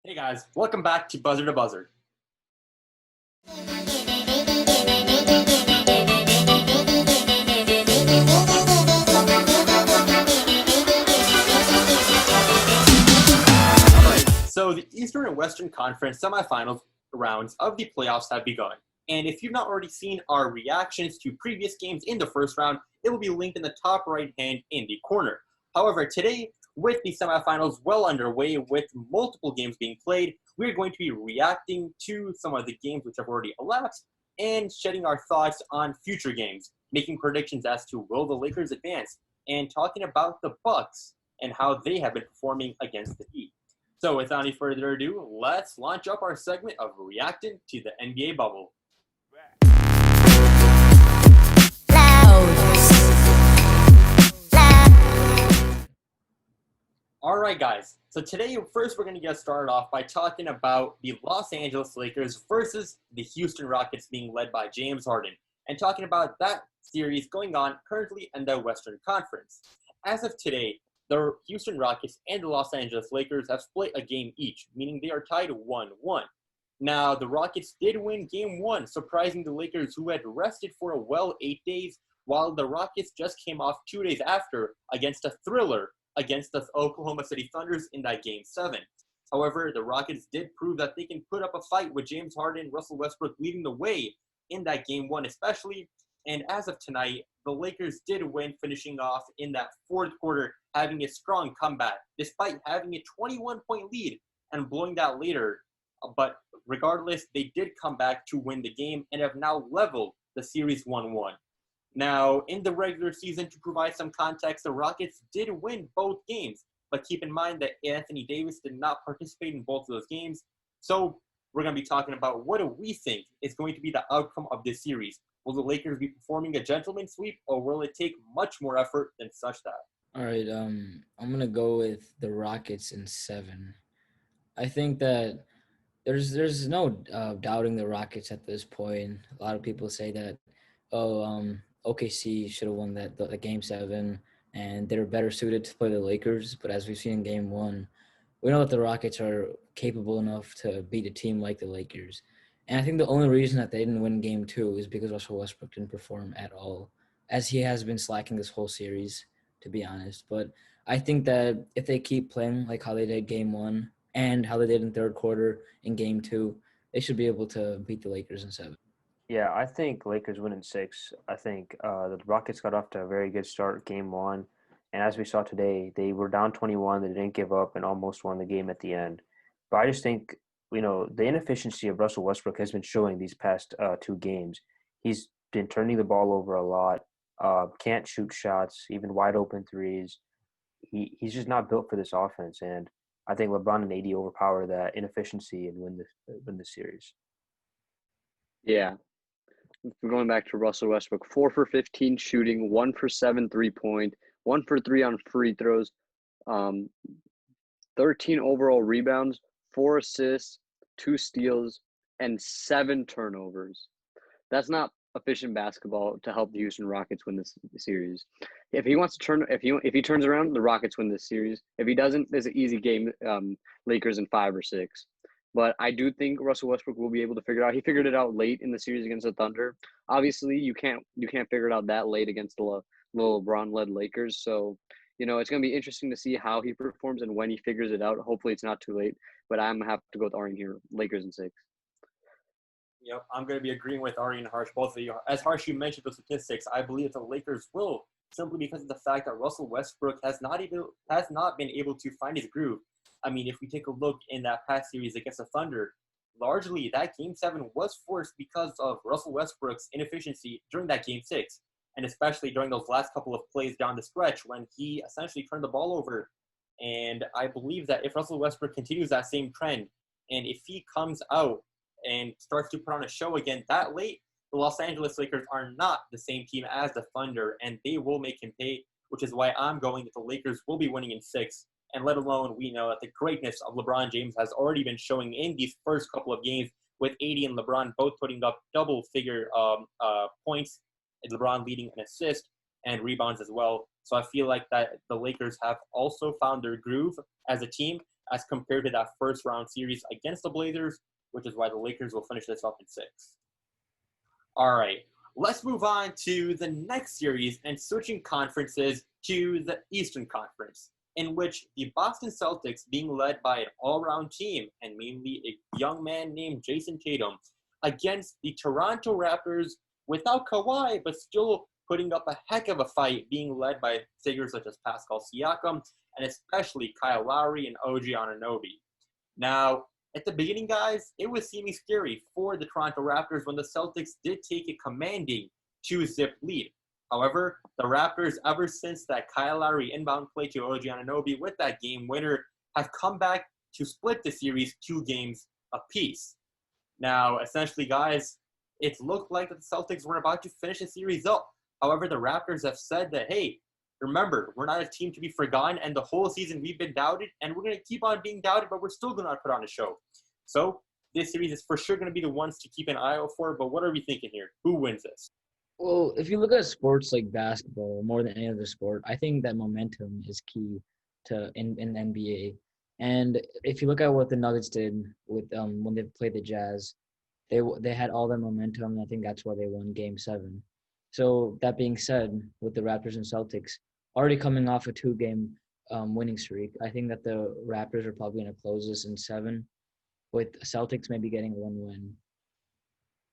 Hey guys, welcome back to Buzzer to Buzzer. Alright, so the Eastern and Western Conference semifinals rounds of the playoffs have begun. And if you've not already seen our reactions to previous games in the first round, it will be linked in the top right hand in the corner. However, today, with the semifinals well underway with multiple games being played, we're going to be reacting to some of the games which have already elapsed and shedding our thoughts on future games, making predictions as to will the Lakers advance, and talking about the Bucks and how they have been performing against the Heat. So without any further ado, let's launch up our segment of reacting to the NBA bubble. All right, guys. So today, first, we're going to get started off by talking about the Los Angeles Lakers versus the Houston Rockets being led by James Harden, and talking about that series going on currently in the Western Conference. As of today, the Houston Rockets and the Los Angeles Lakers have split a game each, meaning they are tied 1-1. Now, the Rockets did win game one, surprising the Lakers, who had rested for a well 8 days, while the Rockets just came off 2 days after against a thriller against the Oklahoma City Thunders in that game 7. However, the Rockets did prove that they can put up a fight with James Harden and Russell Westbrook leading the way in that game 1 especially. And as of tonight, the Lakers did win, finishing off in that fourth quarter, having a strong comeback, despite having a 21-point lead and blowing that later. But regardless, they did come back to win the game and have now leveled the series 1-1. Now, in the regular season, to provide some context, the Rockets did win both games, but keep in mind that Anthony Davis did not participate in both of those games. So we're going to be talking about what do we think is going to be the outcome of this series. Will the Lakers be performing a gentleman's sweep, or will it take much more effort than such that? All right, I'm gonna go with the Rockets in 7. I think that there's no doubting the Rockets at this point. A lot of people say that, OKC should have won the game 7, and they're better suited to play the Lakers. But as we've seen in game 1, we know that the Rockets are capable enough to beat a team like the Lakers. And I think the only reason that they didn't win game 2 is because Russell Westbrook didn't perform at all, as he has been slacking this whole series, to be honest. But I think that if they keep playing like how they did game 1 and how they did in third quarter in game 2, they should be able to beat the Lakers in 7. Yeah, I think Lakers win in 6. I think the Rockets got off to a very good start game 1. And as we saw today, they were down 21. They didn't give up and almost won the game at the end. But I just think, the inefficiency of Russell Westbrook has been showing these past 2 games. He's been turning the ball over a lot, can't shoot shots, even wide open threes. He's just not built for this offense. And I think LeBron and AD overpower that inefficiency and win the series. Yeah. Going back to Russell Westbrook, 4 for 15 shooting, 1 for 7 3-point, 1 for 3 on free throws, 13 overall rebounds, 4 assists, 2 steals, and 7 turnovers. That's not efficient basketball to help the Houston Rockets win this series. If he wants to if he turns around, the Rockets win this series. If he doesn't, there's an easy game, Lakers in 5 or 6. But I do think Russell Westbrook will be able to figure it out. He figured it out late in the series against the Thunder. Obviously, you can't figure it out that late against the LeBron-led Lakers. So, it's going to be interesting to see how he performs and when he figures it out. Hopefully, it's not too late. But I'm going to have to go with Arian here. Lakers in 6. Yep, I'm going to be agreeing with Ari and Harsh, both of you. As Harsh, you mentioned the statistics, I believe the Lakers will, simply because of the fact that Russell Westbrook has not been able to find his groove. I mean, if we take a look in that past series against the Thunder, largely that Game 7 was forced because of Russell Westbrook's inefficiency during that Game 6, and especially during those last couple of plays down the stretch when he essentially turned the ball over. And I believe that if Russell Westbrook continues that same trend, and if he comes out and starts to put on a show again that late, the Los Angeles Lakers are not the same team as the Thunder, and they will make him pay, which is why I'm going that the Lakers will be winning in 6. And let alone we know that the greatness of LeBron James has already been showing in these first couple of games, with AD and LeBron both putting up double-figure points, and LeBron leading an assist and rebounds as well. So I feel like that the Lakers have also found their groove as a team, as compared to that first round series against the Blazers, which is why the Lakers will finish this up in 6. All right, let's move on to the next series and switching conferences to the Eastern Conference, in which the Boston Celtics, being led by an all-around team and mainly a young man named Jason Tatum, against the Toronto Raptors without Kawhi, but still putting up a heck of a fight, being led by figures such as Pascal Siakam and especially Kyle Lowry and OG Anunoby. Now, at the beginning, guys, it was seeming scary for the Toronto Raptors when the Celtics did take a commanding 2-zip lead. However, the Raptors, ever since that Kyle Lowry inbound play to OG Anunoby with that game winner, have come back to split the series 2 games apiece. Now, essentially, guys, it looked like the Celtics were about to finish the series up. However, the Raptors have said that, hey, remember, we're not a team to be forgotten, and the whole season we've been doubted, and we're going to keep on being doubted, but we're still going to put on a show. So this series is for sure going to be the ones to keep an eye out for, but what are we thinking here? Who wins this? Well, if you look at sports like basketball more than any other sport, I think that momentum is key to in the NBA. And if you look at what the Nuggets did with when they played the Jazz, they had all that momentum, and I think that's why they won Game 7. So that being said, with the Raptors and Celtics already coming off a 2-game winning streak, I think that the Raptors are probably going to close this in 7, with Celtics maybe getting 1 win.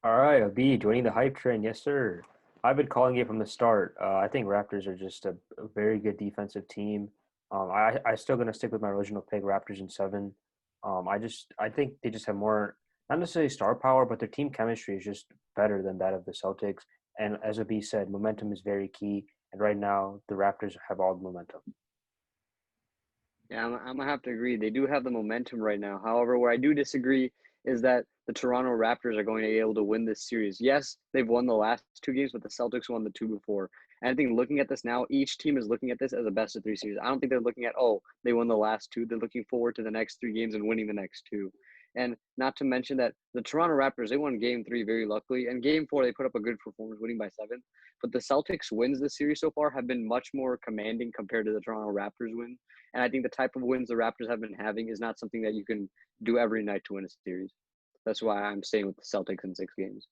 All right, Abi, joining the hype train. Yes, sir. I've been calling it from the start. I think Raptors are just a very good defensive team. I still going to stick with my original pick, Raptors in 7. I think they just have more, not necessarily star power, but their team chemistry is just better than that of the Celtics. And as Abi said, momentum is very key. And right now, the Raptors have all the momentum. Yeah, I'm gonna have to agree. They do have the momentum right now. However, where I do disagree is that the Toronto Raptors are going to be able to win this series. Yes, they've won the last 2 games, but the Celtics won the 2 before. And I think looking at this now, each team is looking at this as a best of 3 series. I don't think they're looking at, oh, they won the last 2. They're looking forward to the next 3 games and winning the next 2. And not to mention that the Toronto Raptors, they won Game 3 very luckily. And Game 4, they put up a good performance, winning by 7. But the Celtics wins this series so far have been much more commanding compared to the Toronto Raptors win. And I think the type of wins the Raptors have been having is not something that you can do every night to win a series. That's why I'm staying with the Celtics in 6 games.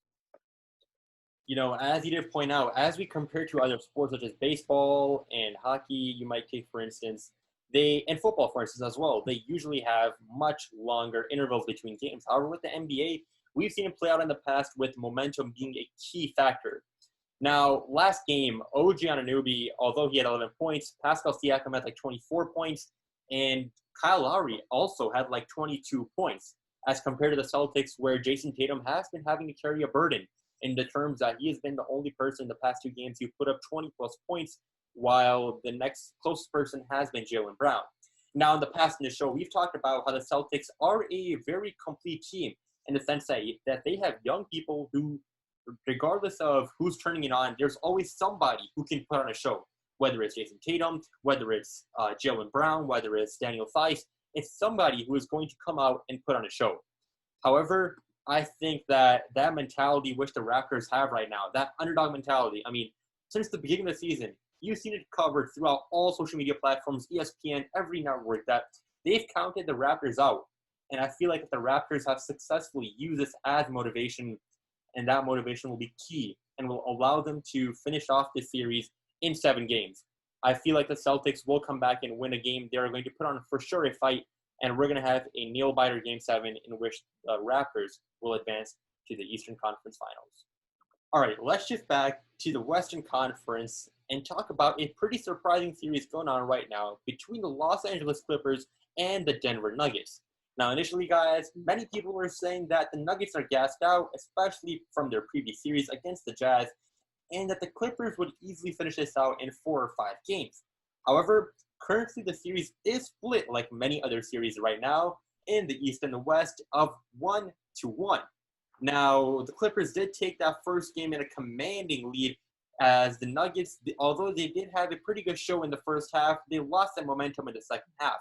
You know, as you did point out, as we compare to other sports such as baseball and hockey, you might take, for instance, and football, for instance, as well, they usually have much longer intervals between games. However, with the NBA, we've seen it play out in the past with momentum being a key factor. Now, last game, OG Anunoby, although he had 11 points, Pascal Siakam had like 24 points, and Kyle Lowry also had like 22 points, as compared to the Celtics, where Jason Tatum has been having to carry a burden in the terms that he has been the only person in the past 2 games who put up 20-plus points, while the next closest person has been Jaylen Brown. Now, in the past in the show, we've talked about how the Celtics are a very complete team in the sense that they have young people who, regardless of who's turning it on, there's always somebody who can put on a show, whether it's Jason Tatum, whether it's Jaylen Brown, whether it's Daniel Theis. It's somebody who is going to come out and put on a show. However, I think that mentality which the Raptors have right now, that underdog mentality, I mean, since the beginning of the season, you've seen it covered throughout all social media platforms, ESPN, every network, that they've counted the Raptors out. And I feel like if the Raptors have successfully used this as motivation, and that motivation will be key and will allow them to finish off this series in 7 games. I feel like the Celtics will come back and win a game. They're going to put on for sure a fight, and we're going to have a nail-biter Game 7 in which the Raptors will advance to the Eastern Conference Finals. All right, let's shift back to the Western Conference and talk about a pretty surprising series going on right now between the Los Angeles Clippers and the Denver Nuggets. Now, initially, guys, many people were saying that the Nuggets are gassed out, especially from their previous series against the Jazz, and that the Clippers would easily finish this out in 4 or 5 games. However, currently the series is split like many other series right now in the East and the West of 1-1. Now, the Clippers did take that first game in a commanding lead as the Nuggets, although they did have a pretty good show in the first half, they lost that momentum in the second half.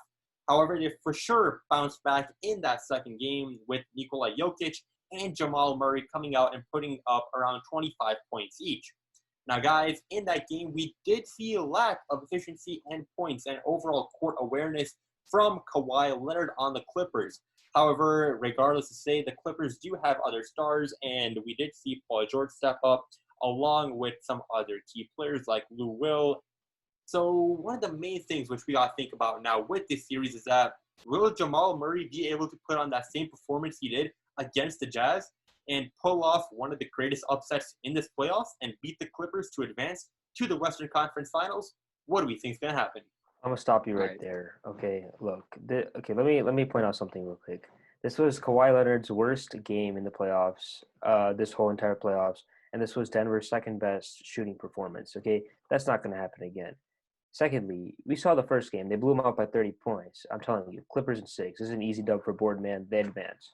However, they for sure bounced back in that second game with Nikola Jokic and Jamal Murray coming out and putting up around 25 points each. Now, guys, in that game, we did see a lack of efficiency and points and overall court awareness from Kawhi Leonard on the Clippers. However, regardless to say, the Clippers do have other stars, and we did see Paul George step up along with some other key players like Lou Will. So one of the main things which we got to think about now with this series is that will Jamal Murray be able to put on that same performance he did against the Jazz and pull off one of the greatest upsets in this playoffs and beat the Clippers to advance to the Western Conference Finals? What do we think is going to happen? I'm gonna stop you right Alright. there. Okay, look. Let me point out something real quick. This was Kawhi Leonard's worst game in the playoffs. This whole entire playoffs, and this was Denver's second best shooting performance. Okay, that's not gonna happen again. Secondly, we saw the first game. They blew them out by 30 points. I'm telling you, Clippers in 6. This is an easy dub for Boardman. They advance.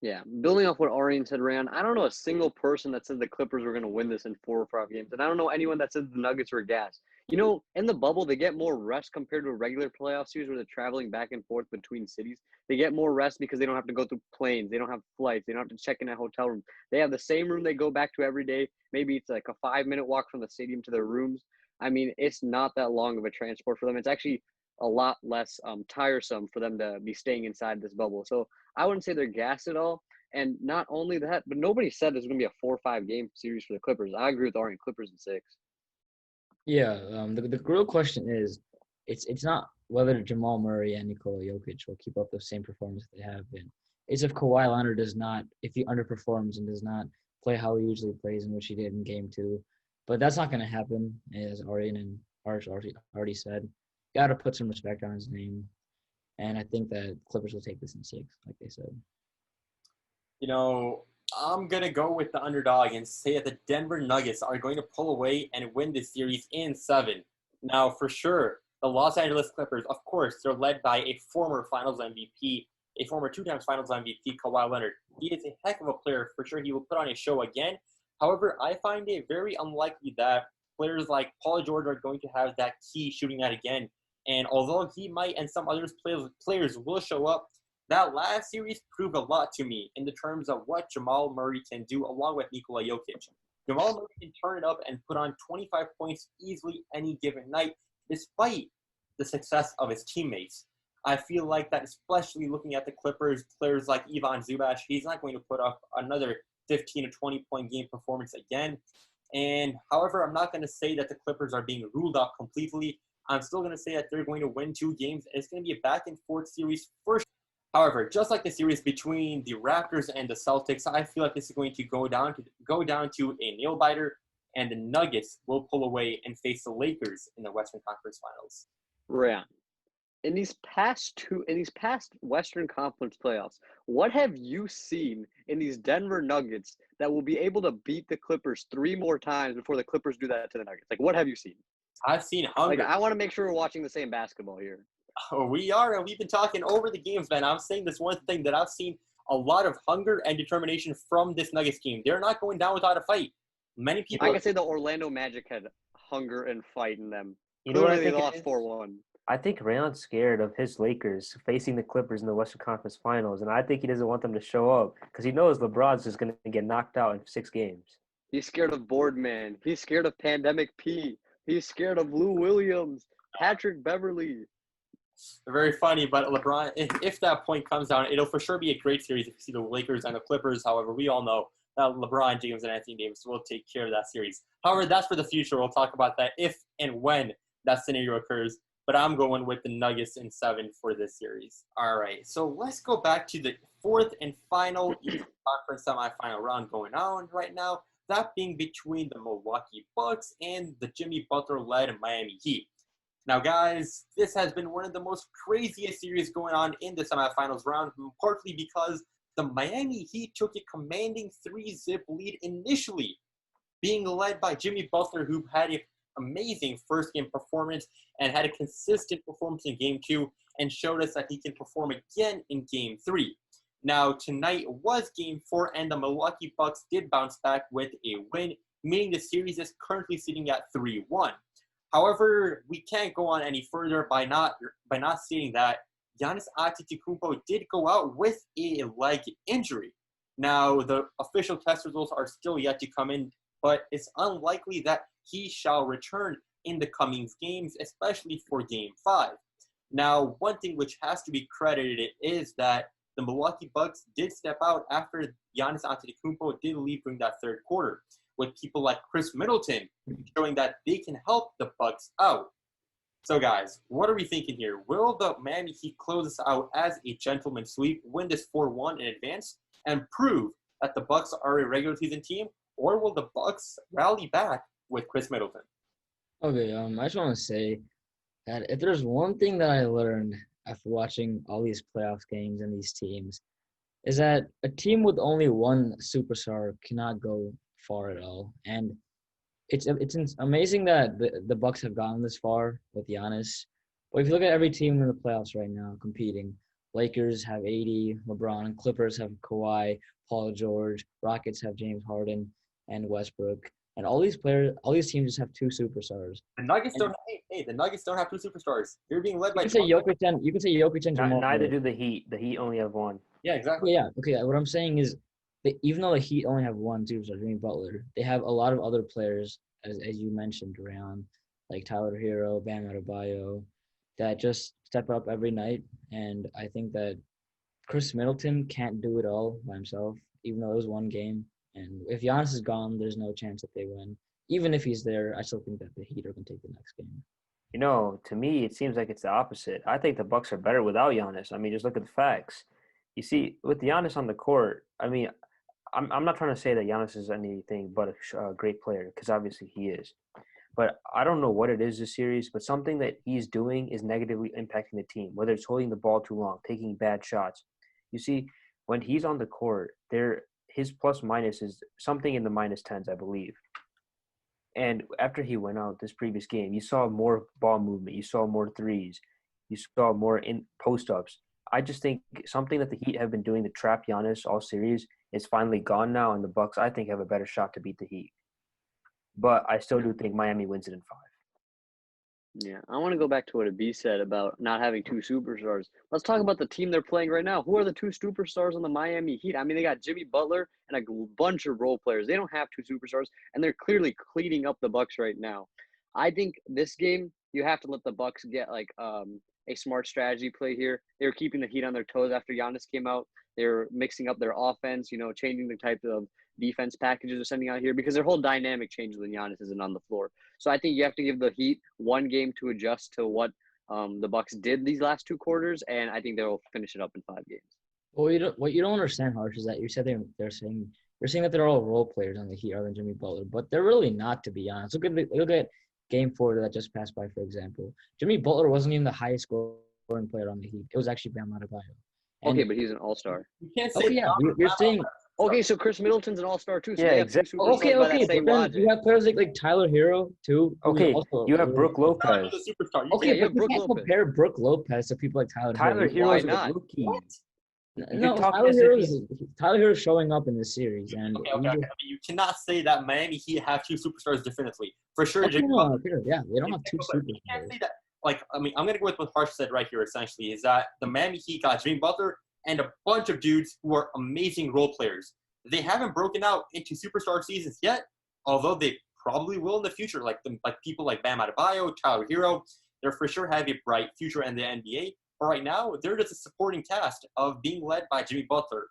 Yeah, building off what Arian said, Rand, I don't know a single person that said the Clippers were going to win this in 4 or 5 games. And I don't know anyone that said the Nuggets were gas. You know, in the bubble, they get more rest compared to a regular playoff series where they're traveling back and forth between cities. They get more rest because they don't have to go through planes. They don't have flights. They don't have to check in a hotel room. They have the same room they go back to every day. Maybe it's like a 5-minute walk from the stadium to their rooms. I mean, it's not that long of a transport for them. It's actually a lot less tiresome for them to be staying inside this bubble. So I wouldn't say they're gassed at all. And not only that, but nobody said there's going to be a 4 or 5 game series for the Clippers. I agree with Arian. Clippers in 6. Yeah, the real question is, it's not whether Jamal Murray and Nikola Jokic will keep up the same performance they have been. It's if Kawhi Leonard does not, if he underperforms and does not play how he usually plays, in which he did in Game 2. But that's not going to happen, as Arian and Arch already said. Got to put some respect on his name, and I think that Clippers will take this in 6, like they said. You know, I'm going to go with the underdog and say that the Denver Nuggets are going to pull away and win this series in 7. Now, for sure, the Los Angeles Clippers, of course, they're led by a former Finals MVP, a former 2 times Finals MVP, Kawhi Leonard. He is a heck of a player. For sure, he will put on a show again. However, I find it very unlikely that players like Paul George are going to have that key shooting night again. And although he might and some other players will show up, that last series proved a lot to me in the terms of what Jamal Murray can do along with Nikola Jokic. Jamal Murray can turn it up and put on 25 points easily any given night, despite the success of his teammates. I feel like that, especially looking at the Clippers, players like Ivan Zubac, he's not going to put up another 15 to 20-point game performance again. And however, I'm not going to say that the Clippers are being ruled out completely. I'm still going to say that they're going to win 2 games. It's going to be a back-and-forth series for sure. However, just like the series between the Raptors and the Celtics, I feel like this is going to go down to a nail biter, and the Nuggets will pull away and face the Lakers in the Western Conference Finals. Yeah. In these past Western Conference playoffs, what have you seen in these Denver Nuggets that will be able to beat the Clippers 3 more times before the Clippers do that to the Nuggets? Like, what have you seen? I've seen hunger. Like, I want to make sure we're watching the same basketball here. Oh, we are, and we've been talking over the games, man. I'm saying this one thing that I've seen a lot of hunger and determination from this Nuggets team. They're not going down without a fight. Many people. I can say the Orlando Magic had hunger and fight in them. You know what I Clearly, think they it lost is? 4-1. I think Rayon's scared of his Lakers facing the Clippers in the Western Conference Finals, and I think he doesn't want them to show up because he knows LeBron's just going to get knocked out in 6 games. He's scared of Boardman. He's scared of Pandemic P. He's scared of Lou Williams, Patrick Beverly. Very funny, but LeBron, if that point comes down, it'll for sure be a great series if you see the Lakers and the Clippers. However, we all know that LeBron James and Anthony Davis will take care of that series. However, that's for the future. We'll talk about that if and when that scenario occurs. But I'm going with the Nuggets in 7 for this series. All right, so let's go back to the 4th and final Eastern Conference semifinal round going on right now. That being between the Milwaukee Bucks and the Jimmy Butler-led Miami Heat. Now, guys, this has been one of the most craziest series going on in the semifinals round, partly because the Miami Heat took a commanding 3-zip lead initially, being led by Jimmy Butler, who had an amazing first-game performance and had a consistent performance in Game 2 and showed us that he can perform again in Game 3. Now, tonight was Game 4, and the Milwaukee Bucks did bounce back with a win, meaning the series is currently sitting at 3-1. However, we can't go on any further by not stating that Giannis Antetokounmpo did go out with a leg injury. Now, the official test results are still yet to come in, but it's unlikely that he shall return in the coming games, especially for Game 5. Now, one thing which has to be credited is that the Milwaukee Bucks did step out after Giannis Antetokounmpo did leave during that third quarter, with people like Chris Middleton showing that they can help the Bucks out. So, guys, what are we thinking here? Will the Miami Heat close this out as a gentleman's sweep, win this 4-1 in advance, and prove that the Bucks are a regular season team, or will the Bucks rally back with Chris Middleton? Okay, I just want to say that if there's one thing that I learned after watching all these playoffs games and these teams, is that a team with only one superstar cannot go far at all. And it's amazing that the Bucks have gotten this far with Giannis. But if you look at every team in the playoffs right now competing, Lakers have AD, LeBron, Clippers have Kawhi, Paul George, Rockets have James Harden and Westbrook. And all these teams just have two superstars. The Nuggets don't. The Nuggets don't have two superstars. They're being led by. You can say Jokic and Jamal. Neither do the Heat. The Heat only have one. Yeah, exactly. Yeah. Okay. What I'm saying is, even though the Heat only have one superstar, Jimmy Butler, they have a lot of other players, as you mentioned, Rayon, like Tyler Hero, Bam Adebayo, that just step up every night. And I think that Chris Middleton can't do it all by himself, even though it was one game. And if Giannis is gone, there's no chance that they win. Even if he's there, I still think that the Heat are going to take the next game. You know, to me, it seems like it's the opposite. I think the Bucks are better without Giannis. I mean, just look at the facts. You see, with Giannis on the court, I mean, I'm not trying to say that Giannis is anything but a great player, because obviously he is. But I don't know what it is this series, but something that he's doing is negatively impacting the team, whether it's holding the ball too long, taking bad shots. You see, when he's on the court, his plus minus is something in the minus tens, I believe. And after he went out this previous game, you saw more ball movement, you saw more threes, you saw more in post-ups. I just think something that the Heat have been doing to trap Giannis all series is finally gone now, and the Bucks, I think, have a better shot to beat the Heat. But I still do think Miami wins it in 5. Yeah, I want to go back to what Abi said about not having two superstars. Let's talk about the team they're playing right now. Who are the two superstars on the Miami Heat? I mean, they got Jimmy Butler and a bunch of role players. They don't have two superstars, and they're clearly cleaning up the Bucks right now. I think this game, you have to let the Bucks get like a smart strategy play here. They were keeping the Heat on their toes after Giannis came out. They were mixing up their offense, changing the type of defense packages they're sending out here because their whole dynamic changes when Giannis isn't on the floor. So I think you have to give the Heat one game to adjust to what the Bucks did these last 2 quarters, and I think they'll finish it up in 5 games. Well, what you don't understand, Harsh, is that you said they're saying that they're all role players on the Heat other than Jimmy Butler, but they're really not, to be honest. Look at Game 4 that just passed by, for example. Jimmy Butler wasn't even the highest scoring player on the Heat. It was actually Bam Adebayo. Okay, but he's an all-star. You can't say. Okay, yeah, you're saying. Okay, so Chris Middleton's an all-star too. So Yeah, they have exactly. two superstars Okay, by that but same then logic. you have players like Tyler Hero too. Okay, you have Brooke Lopez. He's a superstar. You Okay, can't- yeah, but you Brooke can't Lopez. compare Brooke Lopez to people like Tyler Tyler Hero. Hero Why is a not? rookie. What? No, talk Tyler as if Hero is showing up in this series, and Okay. I mean, you cannot say that Miami Heat have two superstars definitively. For sure, Okay, Jimmy no, Butler. okay, yeah, they don't have two You can't superstars. say that. Like, I mean, I'm going to go with what Harsh said right here, essentially, is that the Miami Heat got Jimmy Butler and a bunch of dudes who are amazing role players. They haven't broken out into superstar seasons yet, although they probably will in the future, like people like Bam Adebayo, Tyler Hero. They're for sure have a bright future in the NBA. But right now, they're just a supporting cast of being led by Jimmy Butler.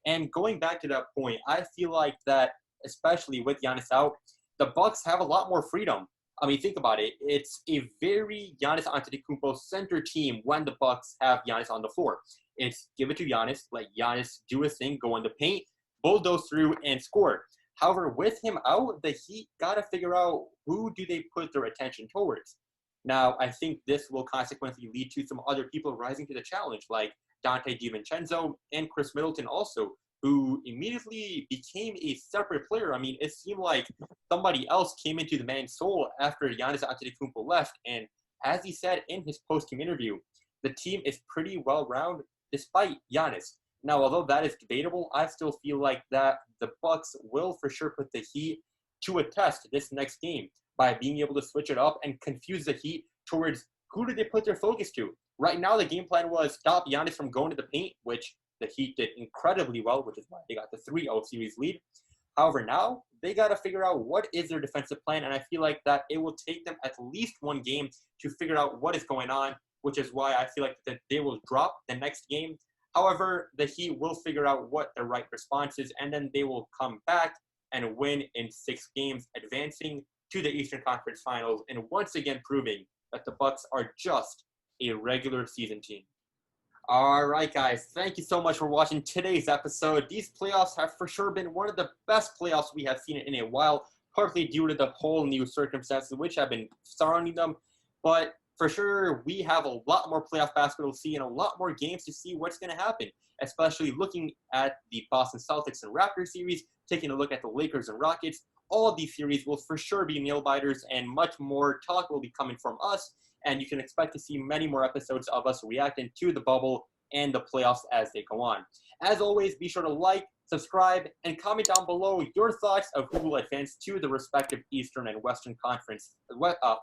And going back to that point, I feel like that, especially with Giannis out, the Bucks have a lot more freedom. I mean, think about it. It's a very Giannis Antetokounmpo center team when the Bucks have Giannis on the floor. It's give it to Giannis, let Giannis do his thing, go in the paint, bulldoze through, and score. However, with him out, the Heat got to figure out who do they put their attention towards. Now, I think this will consequently lead to some other people rising to the challenge, like Dante DiVincenzo and Chris Middleton also, who immediately became a separate player. I mean, it seemed like somebody else came into the man's soul after Giannis Antetokounmpo left. And as he said in his post-game interview, the team is pretty well-rounded despite Giannis. Now, although that is debatable, I still feel like that the Bucks will for sure put the Heat to a test this next game by being able to switch it up and confuse the Heat towards who did they put their focus to. Right now, the game plan was stop Giannis from going to the paint, which the Heat did incredibly well, which is why they got the 3-0 series lead. However, now they got to figure out what is their defensive plan, and I feel like that it will take them at least one game to figure out what is going on which is why I feel like that they will drop the next game. However, the Heat will figure out what the right response is, and then they will come back and win in 6 games, advancing to the Eastern Conference Finals, and once again proving that the Bucks are just a regular season team. All right, guys, thank you so much for watching today's episode. These playoffs have for sure been one of the best playoffs we have seen in a while, partly due to the whole new circumstances which have been surrounding them. But for sure, we have a lot more playoff basketball to see and a lot more games to see what's going to happen, especially looking at the Boston Celtics and Raptors series, taking a look at the Lakers and Rockets. All of these series will for sure be nail-biters, and much more talk will be coming from us, and you can expect to see many more episodes of us reacting to the bubble and the playoffs as they go on. As always, be sure to like, subscribe, and comment down below your thoughts of who will advance to the respective Eastern and Western Conference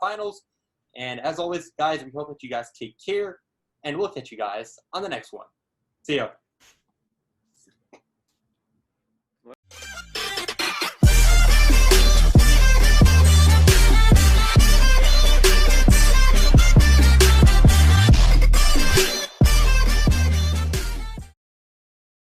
finals. And as always, guys, we hope that you guys take care, and we'll catch you guys on the next one. See ya.